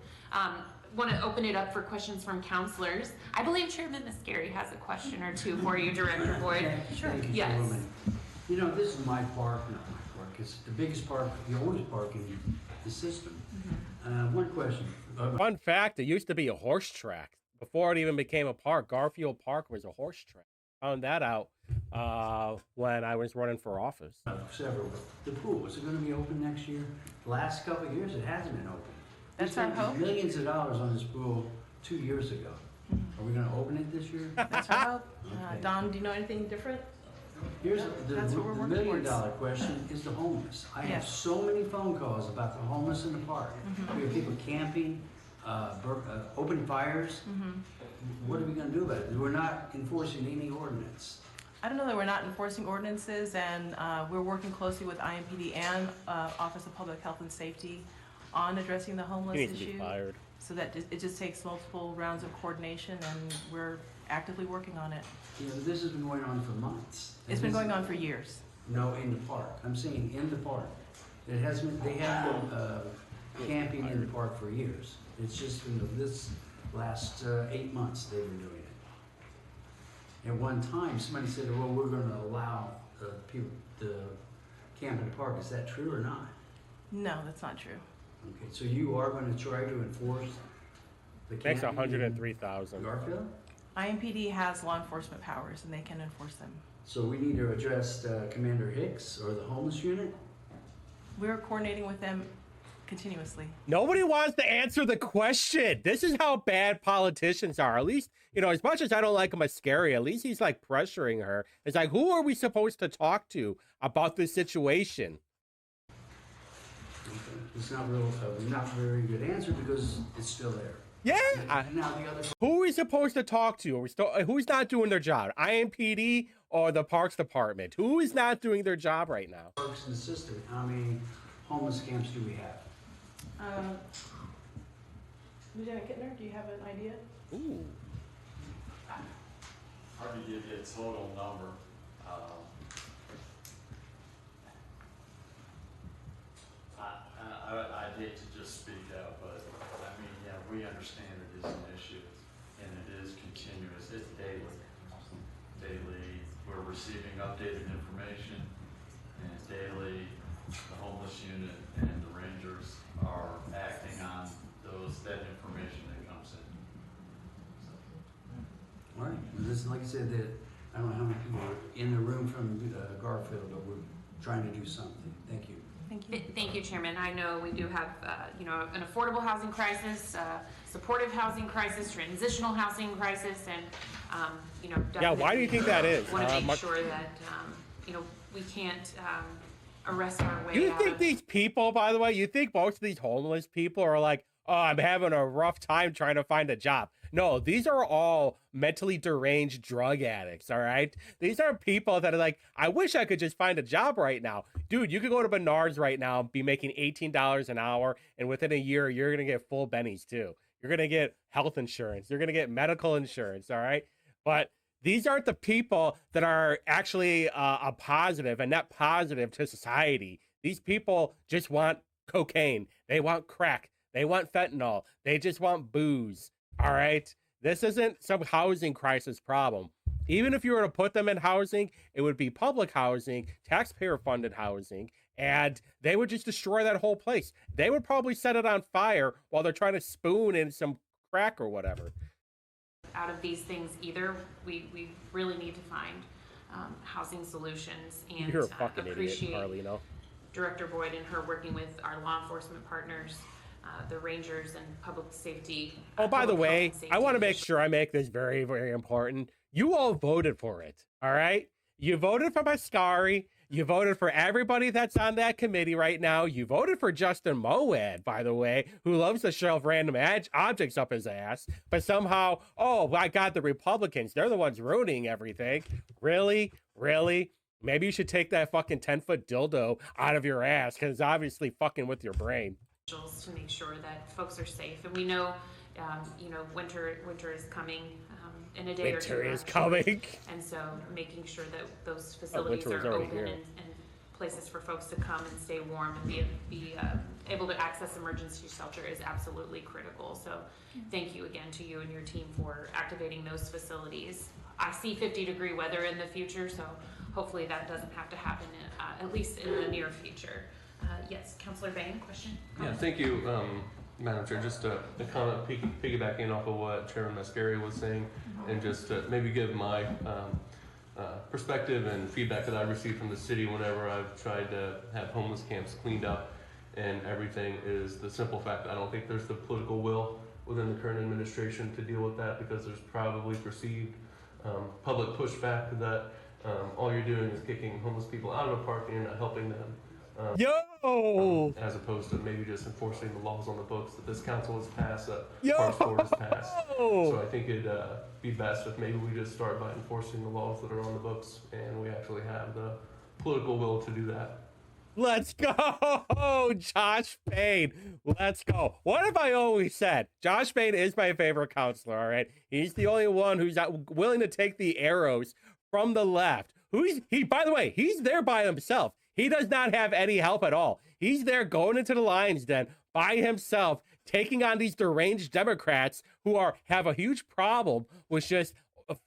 Want to open it up for questions from councilors. I believe Chairman Mascari has a question or two for you, Director Boyd. Okay, sure. Thank you, Yes. Chairwoman. You know, this is my park, not my park. It's the biggest park, the oldest park in the system. One question. Fun fact, it used to be a horse track. Before it even became a park, Garfield Park was a horse track. Found that out when I was running for office. Several. The pool, is it going to be open next year? The last couple of years, it hasn't been open. That's We our spent hope. millions of dollars on this pool 2 years ago. Are we going to open it this year? That's our hope. Okay. Don, do you know anything different? Here's That's what we're the working million towards. dollar question is the homeless. I have Yes. so many phone calls about the homeless in the park. We have people camping, open fires. What are we gonna do about it? We're not enforcing any ordinance. I don't know that we're not enforcing ordinances, and we're working closely with IMPD and Office of Public Health and Safety on addressing the homeless He needs to be issue. fired. So that it just takes multiple rounds of coordination, and we're actively working on it. You know, this has been going on for months. It's been going on for years. No, in the park. I'm saying in the park. It hasn't, they have been camping in the park for years. It's just been this last 8 months they've been doing it. At one time, somebody said, well, we're gonna allow people to camp in the park. Is that true or not? No, that's not true. Okay, so you are gonna try to enforce the Makes camping in 103,000. Garfield? IMPD has law enforcement powers, and they can enforce them. So we need to address Commander Hicks or the homeless unit? We're coordinating with them continuously. Nobody wants to answer the question. This is how bad politicians are. At least, you know, as much as I don't like Mascari, at least he's like pressuring her. It's like, who are we supposed to talk to about this situation? It's not not a very good answer because it's still there. Yeah. Now the other Who are we supposed to talk to? Are we still, who's not doing their job? IMPD or the Parks Department? Who is not doing their job right now? parks in the system, how many homeless camps do we have? Lieutenant Kittner, do you have an idea? Ooh. Hard to give you a total number. I'd hate to just speak out, but I mean, yeah, we understand it is an issue and it is continuous. It's daily. Daily, we're receiving updated information, and daily, the homeless unit and the rangers are acting on that information that comes in. So. All right, well, this, like I said, that I don't know how many people are in the room from Garfield, we're trying to do something. Thank you. Thank you. Thank you, Chairman. I know we do have, an affordable housing crisis, supportive housing crisis, transitional housing crisis, and, Yeah, why do you think that is? Want to make sure that, we can't arrest our way You out think of. these people, by the way, you think most of these homeless people are like, oh, I'm having a rough time trying to find a job? No, these are all mentally deranged drug addicts, all right? These are people that are like, I wish I could just find a job right now. Dude, you could go to Menards right now, be making $18 an hour, and within a year, you're going to get full bennies too. You're going to get health insurance. You're going to get medical insurance, all right? But these aren't the people that are actually a positive and net positive to society. These people just want cocaine. They want crack. They want fentanyl. They just want booze. All right. This isn't some housing crisis problem. Even if you were to put them in housing, it would be public housing, taxpayer funded housing, and they would just destroy that whole place. They would probably set it on fire while they're trying to spoon in some crack or whatever. Out of these things either. We really need to find housing solutions, and You're a fucking idiot, appreciate Carlino. Director Boyd and her working with our law enforcement partners, the rangers and public safety. Oh, by the public health way, and safety I want to make officials. sure I make this very, very important. You all voted for it, all right? You voted for Mascari. You voted for everybody that's on that committee right now. You voted for Justin Moad, by the way, who loves to shove random objects up his ass. But somehow, oh, my God, the Republicans, they're the ones ruining everything. Really? Really? Maybe you should take that fucking 10-foot dildo out of your ass, because it's obviously fucking with your brain. To make sure that folks are safe, and we know, winter is coming in a day or two. Winter is actually. coming. And so making sure that those facilities winter is are already open here. and places for folks to come and stay warm and be able to access emergency shelter is absolutely critical. So thank you again to you and your team for activating those facilities. I see 50-degree weather in the future, so hopefully that doesn't have to happen at least in the near future. Yes, Councilor Bain, question? Yeah, thank you, Madam Chair. Just a comment piggybacking off of what Chairman Mascari was saying, and just maybe give my perspective and feedback that I received from the city whenever I've tried to have homeless camps cleaned up and everything, is the simple fact that I don't think there's the political will within the current administration to deal with that, because there's probably perceived public pushback that all you're doing is kicking homeless people out of the park and you're not helping them. As opposed to maybe just enforcing the laws on the books that this council has passed, that Parks Board has passed. So I think it'd be best if maybe we just start by enforcing the laws that are on the books, and we actually have the political will to do that. Let's go, Josh Bain. Let's go. What have I always said? Josh Bain is my favorite counselor, all right? He's the only one who's not willing to take the arrows from the left. By the way, he's there by himself. He does not have any help at all. He's there going into the lion's den by himself, taking on these deranged Democrats who have a huge problem with just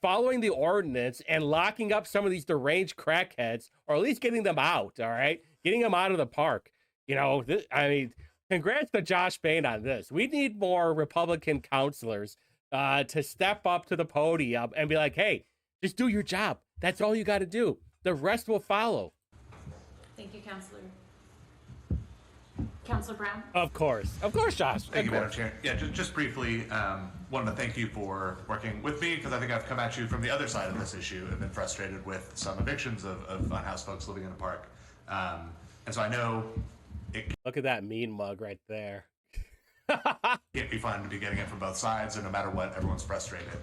following the ordinance and locking up some of these deranged crackheads, or at least getting them out, all right? Getting them out of the park. Congrats to Josh Bain on this. We need more Republican counselors to step up to the podium and be like, hey, just do your job. That's all you got to do. The rest will follow. Thank you, Councilor. Councilor Brown? Of course, Josh. Thank you, Madam Chair. Yeah, just briefly, wanted to thank you for working with me, because I think I've come at you from the other side of this issue and been frustrated with some evictions of unhoused folks living in a park. And so I know it Look at that mean mug right there. can't be fun to be getting it from both sides, and no matter what, everyone's frustrated.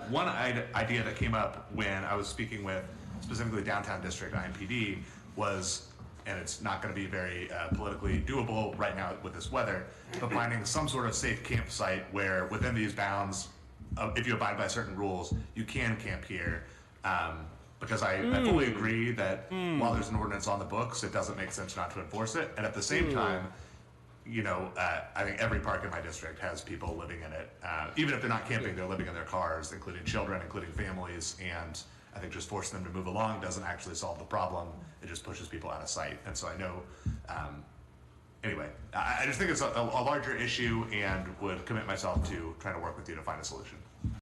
One idea that came up when I was speaking with specifically Downtown District IMPD was, and it's not going to be very politically doable right now with this weather, but finding some sort of safe campsite where within these bounds, if you abide by certain rules, you can camp here. Because I fully agree that while there's an ordinance on the books, it doesn't make sense not to enforce it. And at the same time, I think every park in my district has people living in it. Even if they're not camping, they're living in their cars, including children, including families. And I think just forcing them to move along doesn't actually solve the problem. It just pushes people out of sight. And so I know, anyway, I just think it's a larger issue, and would commit myself to trying to work with you to find a solution.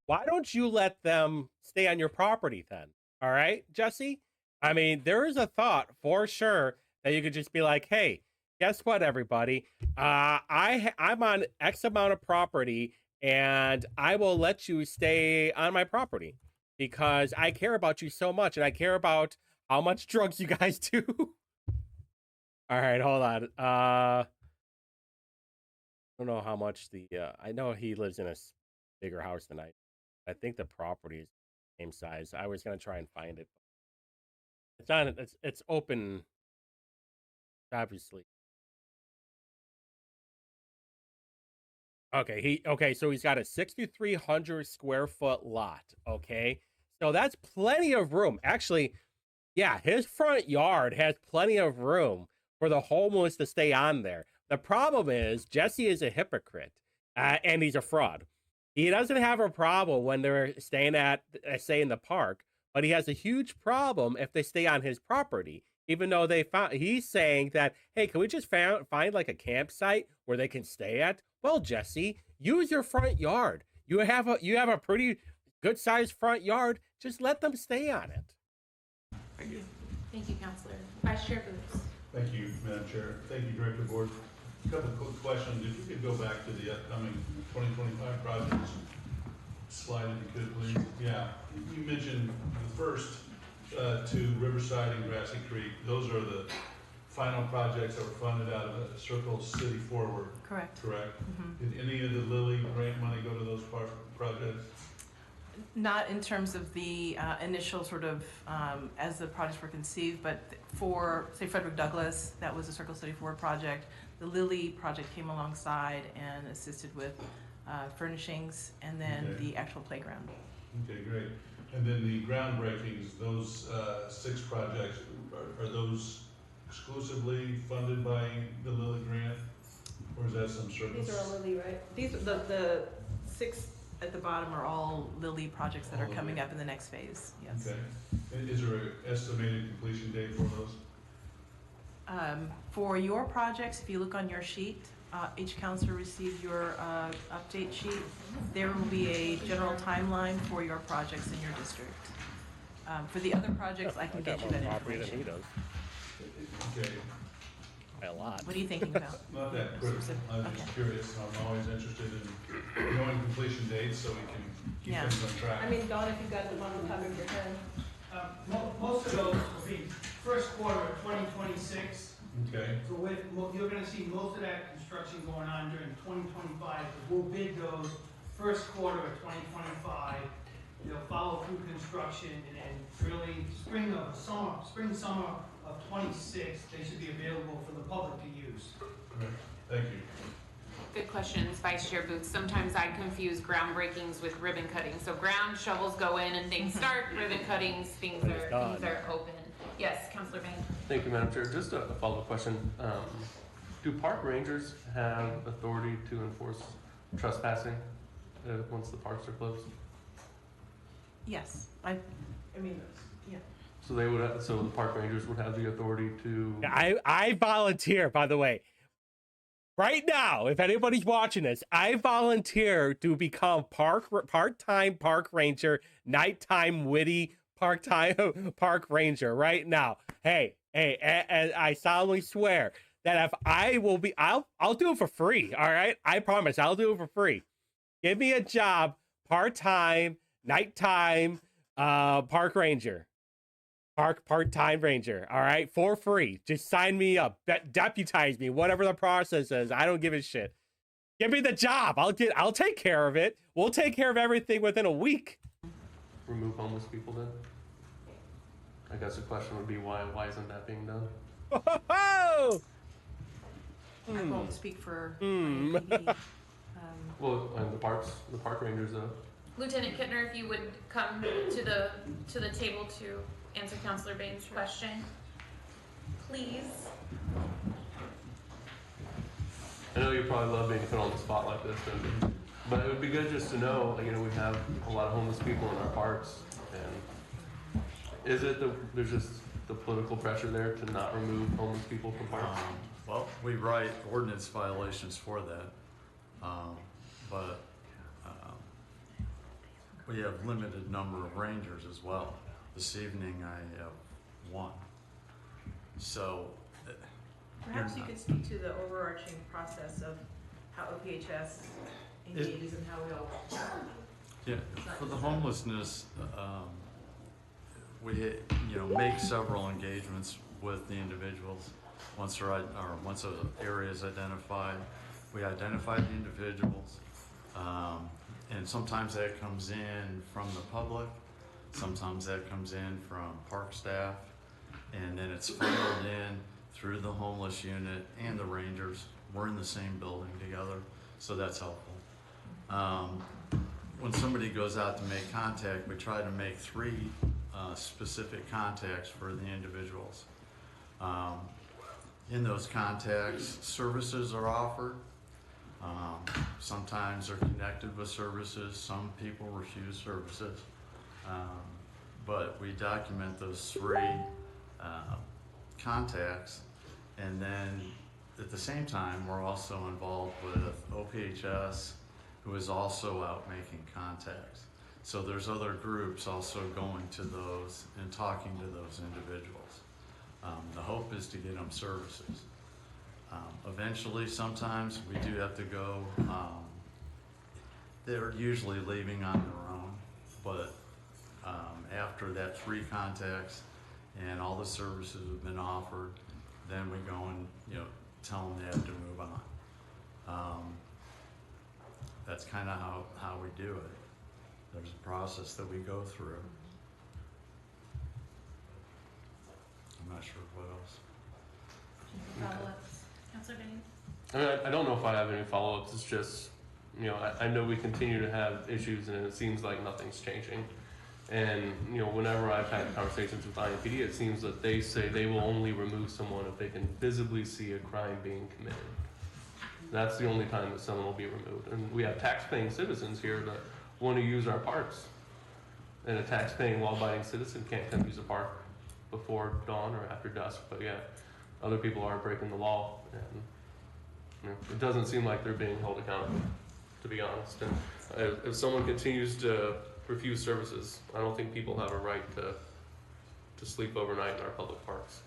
Why don't you let them stay on your property then? All right, Jesse? I mean, there is a thought for sure that you could just be like, hey, guess what, everybody? I'm on X amount of property and I will let you stay on my property because I care about you so much and I care about how much drugs you guys do. All right, hold on. I don't know how much I know he lives in a bigger house than I think the property is the same size. I was gonna try and find it. It's open, obviously. Okay, so he's got a 6,300 square foot lot. Okay, so that's plenty of room. Actually, yeah, his front yard has plenty of room for the homeless to stay on there. The problem is Jesse is a hypocrite, and he's a fraud. He doesn't have a problem when they're staying stay in the park, but he has a huge problem if they stay on his property. Even though he's saying that, hey, can we just find like a campsite where they can stay at? Well, Jesse, use your front yard. You have a pretty good sized front yard. Just let them stay on it. Thank you, Counselor. Vice Chair Boots. Thank you, Madam Chair. Thank you, Director Board. A couple of quick questions. If you could go back to the upcoming 2025 projects slide, if you could, please. Yeah, you mentioned the first two, Riverside and Grassy Creek. Those are the final projects that were funded out of the Circle City Forward. Correct. Correct. Did any of the Lilly grant money go to those projects? Not in terms of the initial sort of as the projects were conceived, but for, say, Frederick Douglass, that was a Circle City Forward project. The Lilly project came alongside and assisted with furnishings and then the actual playground. Okay, great. And then the groundbreakings, those 6 projects, are those exclusively funded by the Lilly grant? Or is that some service? These are all Lilly, right? These are the 6 at the bottom are all Lilly projects that are coming up in the next phase, yes. Okay. And is there an estimated completion date for those? For your projects, if you look on your sheet, each counselor received your update sheet. There will be a general timeline for your projects in your district. For the other projects, I can get you that information. Okay. A lot. What are you thinking about? Not that critical. I'm just curious. I'm always interested in knowing completion dates so we can keep things on track. I mean, Dawn, if you've got the one on the top of your head. Most of those will be first quarter of 2026. Okay. So you're gonna see most of that construction going on during 2025. We'll bid those first quarter of 2025. They'll follow through construction and then really spring, summer of 26, they should be available for the public to use. Right. Thank you. Good questions, Vice Chair Boots. Sometimes I confuse groundbreakings with ribbon cutting. So ground shovels go in and things start, ribbon cuttings, things are open. Yes, Councilor Bain. Thank you, Madam Chair. Just a follow-up question. Do park rangers have authority to enforce trespassing once the parks are closed? Yes, I mean, yeah. So the park rangers would have the authority to. I volunteer, by the way. Right now, if anybody's watching this, I volunteer to become part-time park ranger, nighttime witty part-time park ranger right now. Hey, and I solemnly swear that if I'll do it for free. All right, I promise I'll do it for free. Give me a job, part-time, nighttime, park ranger. Part-time ranger, all right, for free. Just sign me up, deputize me, whatever the process is. I don't give a shit. Give me the job. I'll take care of it. We'll take care of everything within a week. Remove homeless people then? I guess the question would be why isn't that being done? Oh! I won't speak for anybody. Well, and the park rangers though. Lieutenant Kittner, if you would come to the table to answer Councilor Bain's question, please. I know you probably love being put on the spot like this, but it would be good just to know, you know, we have a lot of homeless people in our parks, and is it there's just the political pressure there to not remove homeless people from parks? Well, we write ordinance violations for that, but we have limited number of rangers as well. This evening I have one. So, Perhaps you could speak to the overarching process of how OPHS engages and how we all. yeah, for the homelessness, we make several engagements with the individuals. Once an area is identified, we identify the individuals, and sometimes that comes in from the public, sometimes that comes in from park staff, and then it's funneled in through the homeless unit and the rangers. We're in the same building together, so that's helpful. When somebody goes out to make contact, we try to make 3 specific contacts for the individuals. In those contacts, services are offered. Sometimes they're connected with services. Some people refuse services. But we document those 3 contacts, and then at the same time, we're also involved with OPHS, who is also out making contacts. So there's other groups also going to those and talking to those individuals. The hope is to get them services. Eventually, sometimes we do have to go. They're usually leaving on their own, but after that 3 contacts and all the services have been offered, then we go and tell them they have to move on. That's kind of how we do it. There's a process that we go through. I'm not sure what else. Follow-ups, Councilor Bain? I mean, I don't know if I have any follow-ups. It's just, I know we continue to have issues, and it seems like nothing's changing. And, whenever I've had conversations with IMPD, it seems that they say they will only remove someone if they can visibly see a crime being committed. That's the only time that someone will be removed. And we have tax-paying citizens here that want to use our parks. And a tax-paying, law-abiding citizen can't come use a park before dawn or after dusk. But yeah, other people are breaking the law. And it doesn't seem like they're being held accountable, to be honest. And if someone continues to refuse services, I don't think people have a right to sleep overnight in our public parks.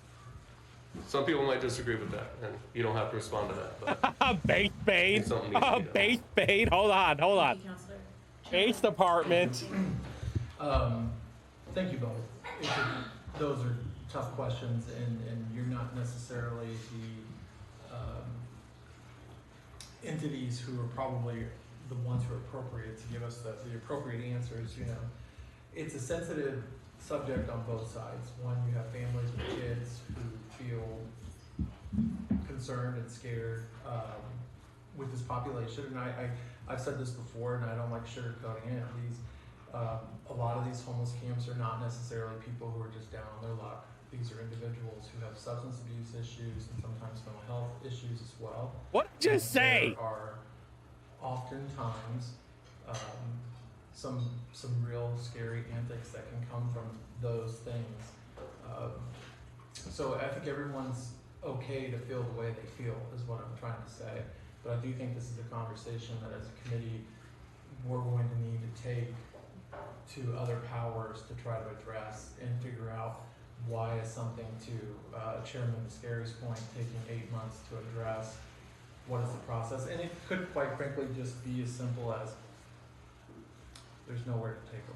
Some people might disagree with that, and you don't have to respond to that. But Base Bain. Base Bain. Hold on. Thank you, Councilor. Base Department. Thank you both. Those are tough questions, and you're not necessarily the entities who are probably the ones who are appropriate to give us the appropriate answers. It's a sensitive subject on both sides. One, you have families with kids who feel concerned and scared with this population, and I've said this before, and I don't like sugarcoating it. A lot of these homeless camps are not necessarily people who are just down on their luck. These are individuals who have substance abuse issues and sometimes mental health issues as well. What did you say? There are oftentimes some real scary antics that can come from those things. So I think everyone's okay to feel the way they feel is what I'm trying to say. But I do think this is a conversation that as a committee we're going to need to take to other powers to try to address and figure out why is something, to Chairman Mascari's point, taking 8 months to address. What is the process? And it could quite frankly just be as simple as there's nowhere to take them.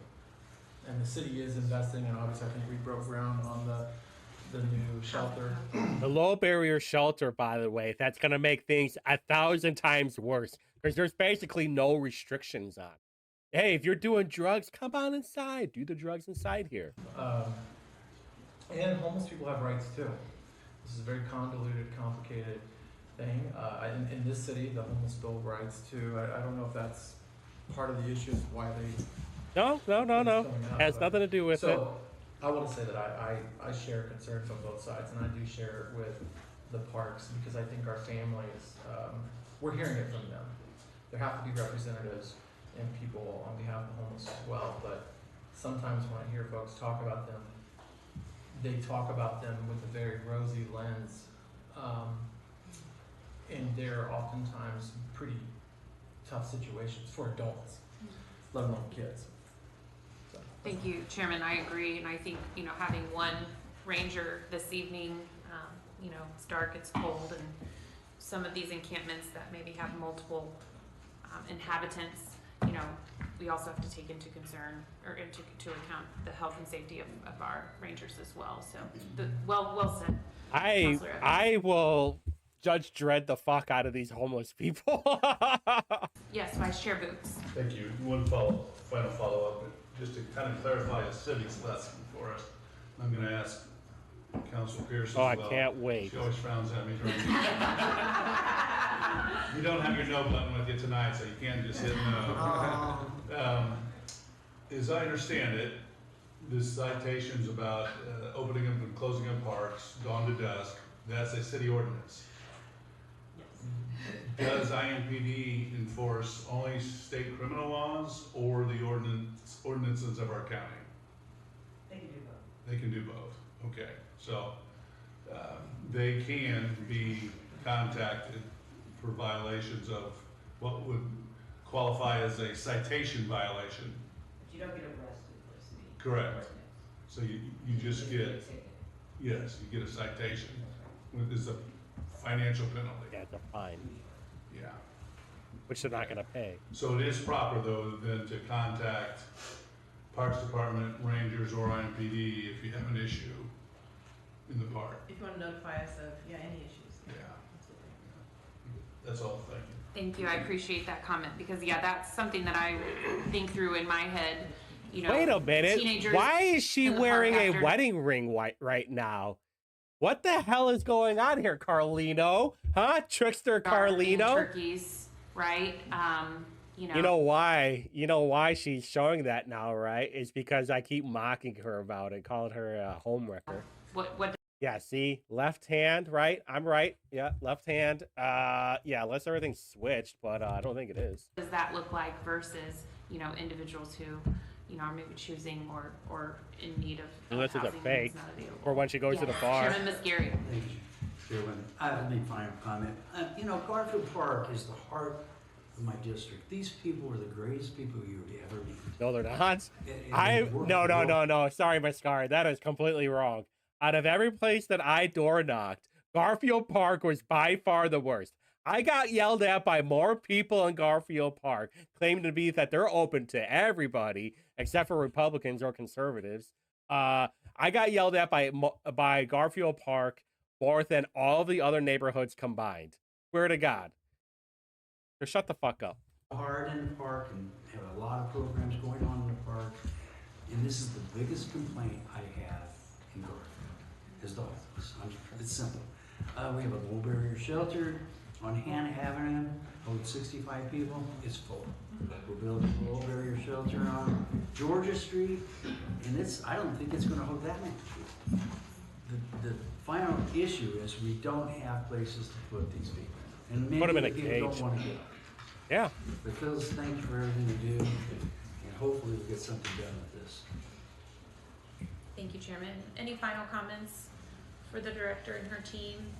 And the city is investing, and obviously I think we broke ground on the new shelter. The low barrier shelter, by the way, that's going to make things 1,000 times worse because there's basically no restrictions on. Hey, if you're doing drugs, come on inside. Do the drugs inside here. And homeless people have rights too. This is a very convoluted, complicated thing. In this city, the homeless bill of rights too. I don't know if that's part of the issue, is why they. No. Has nothing to do with it. So I want to say that I share concerns on both sides, and I do share it with the parks because I think our families, we're hearing it from them. There have to be representatives and people on behalf of the homeless as well, but sometimes when I hear folks talk about them, they talk about them with a very rosy lens, and they're oftentimes pretty tough situations for adults, let alone kids. So. Thank you, Chairman. I agree, and I think, having one ranger this evening, it's dark, it's cold, and some of these encampments that maybe have multiple inhabitants, we also have to take into account the health and safety of our rangers as well. So, well said. Counselor Evans. I will Judge Dredd the fuck out of these homeless people. Yes, Vice Chair Boots. Thank you. One final follow-up, just to kind of clarify a civics lesson for us. I'm gonna ask Council Pierce as well. I can't wait. She always frowns at me during You don't have your no button with you tonight, so you can't just hit no. As I understand it, the citations about opening up and closing of parks, dawn to dusk, that's a city ordinance. Does IMPD enforce only state criminal laws or the ordinances of our county? They can do both. They can do both. Okay, so they can be contacted for violations of what would qualify as a citation violation. But you don't get arrested for city. Correct. So you just get, yes, you get a citation. It's a financial penalty. Yeah, it's a fine, Yeah. which they're not going to pay. So it is proper though then to contact Parks Department, Rangers, or IMPD if you have an issue in the park. If you want to notify us of, any issues. Yeah. That's all, thank you. Thank you. I appreciate that comment because, that's something that I think through in my head. Wait a minute. Teenagers Why is she in the wearing park a after- wedding ring right now? What the hell is going on here, Carlino? Huh? Trickster Garfield Carlino? turkeys, right? You know why? You know why she's showing that now, right? It's because I keep mocking her about it, calling her a homewrecker. What Yeah, see? Left hand, right? I'm right. Yeah, left hand. Yeah, unless everything's switched, but I don't think it is. does that look like versus, individuals who, are maybe choosing or in need of Unless it's a housing fake, that's not available. or when she goes to the bar. Chairman Muscari. Thank you, Chairman. I have a final comment. Garfield Park is the heart of my district. These people are the greatest people you would ever meet. No, they're not. In the world. No. Sorry, Muscari. That is completely wrong. Out of every place that I door knocked, Garfield Park was by far the worst. I got yelled at by more people in Garfield Park, claiming to be that they're open to everybody except for Republicans or conservatives. I got yelled at by Garfield Park more than all the other neighborhoods combined. Swear to God. So shut the fuck up. Hard in the park and have a lot of programs going on in the park. And this is the biggest complaint I have in Garfield, is the homeless. It's simple. We have a low barrier shelter on Hannah Avenue, holds 65 people, it's full. We're building a low barrier shelter on Georgia Street, and I don't think it's gonna hold that many people. The final issue is we don't have places to put these people. And Put 'em in many a people cage. don't wanna get up. Yeah. But Phyllis, thanks for everything you do, and hopefully we'll get something done with this. Thank you, Chairman. Any final comments for the director and her team?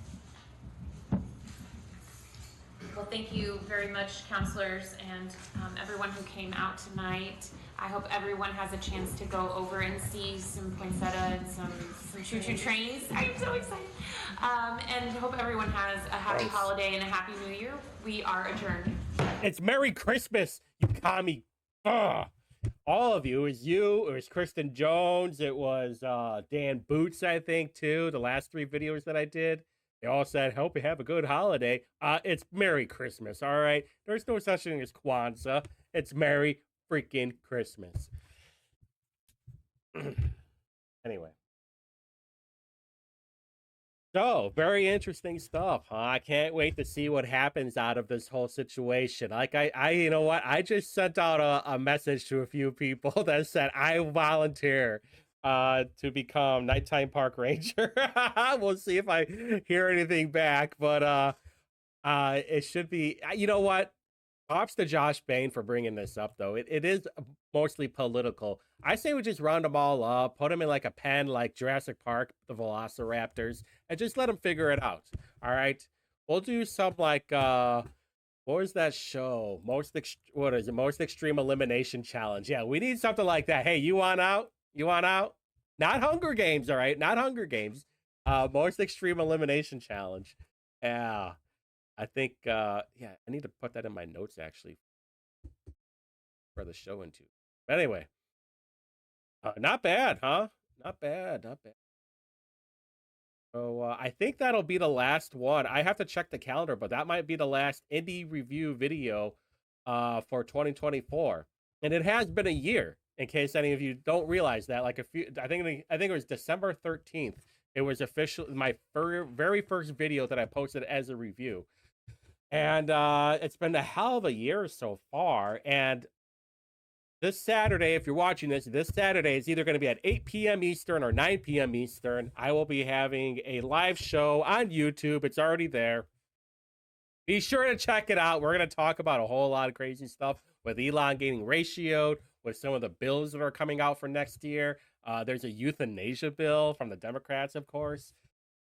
Well, thank you very much, counselors, and everyone who came out tonight. I hope everyone has a chance to go over and see some poinsettia and some choo-choo trains. I'm so excited. And hope everyone has a happy holiday and a happy new year. We are adjourned. It's Merry Christmas, you commie. Ugh. All of you. It was you. It was Kristen Jones. It was Dan Boots, I think, too. The last 3 videos that I did. They all said, hope you have a good holiday. It's Merry Christmas, all right? There's no such thing as Kwanzaa. It's Merry freaking Christmas. Anyway. So, very interesting stuff, huh? I can't wait to see what happens out of this whole situation. Like, you know what? I just sent out a message to a few people that said, I volunteer to become nighttime park ranger. We'll see if I hear anything back, but it should be, you know what? Props to Josh Bain for bringing this up, though. It is mostly political. I say we just round them all up, put them in like a pen like Jurassic Park, the Velociraptors, and just let them figure it out, all right? We'll do some like What was that show? What is it? Most Extreme Elimination Challenge. Yeah, we need something like that. Hey, you want out? You want out? Not Hunger Games, all right? Not Hunger Games. Most Extreme Elimination Challenge. Yeah. I think yeah, I need to put that in my notes actually for the show into. But anyway. Not bad, huh? Not bad, not bad. So I think that'll be the last one. I have to check the calendar, but that might be the last indie review video for 2024. And it has been a year, in case any of you don't realize that. Like I think it was December 13th. It was official my very first video that I posted as a review. And it's been a hell of a year so far. And this Saturday, if you're watching this Saturday is either going to be at 8 p.m. Eastern or 9 p.m. Eastern. I will be having a live show on YouTube. It's already there. Be sure to check it out. We're going to talk about a whole lot of crazy stuff with Elon getting ratioed, with some of the bills that are coming out for next year. There's a euthanasia bill from the Democrats, of course.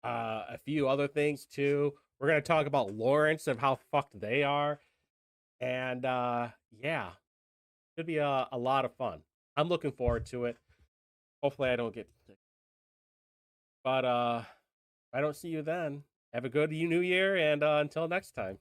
A few other things, too. We're going to talk about Lawrence and how fucked they are. And, yeah. Should be a lot of fun. I'm looking forward to it. Hopefully I don't get sick. But if I don't see you then, have a good new year, and until next time.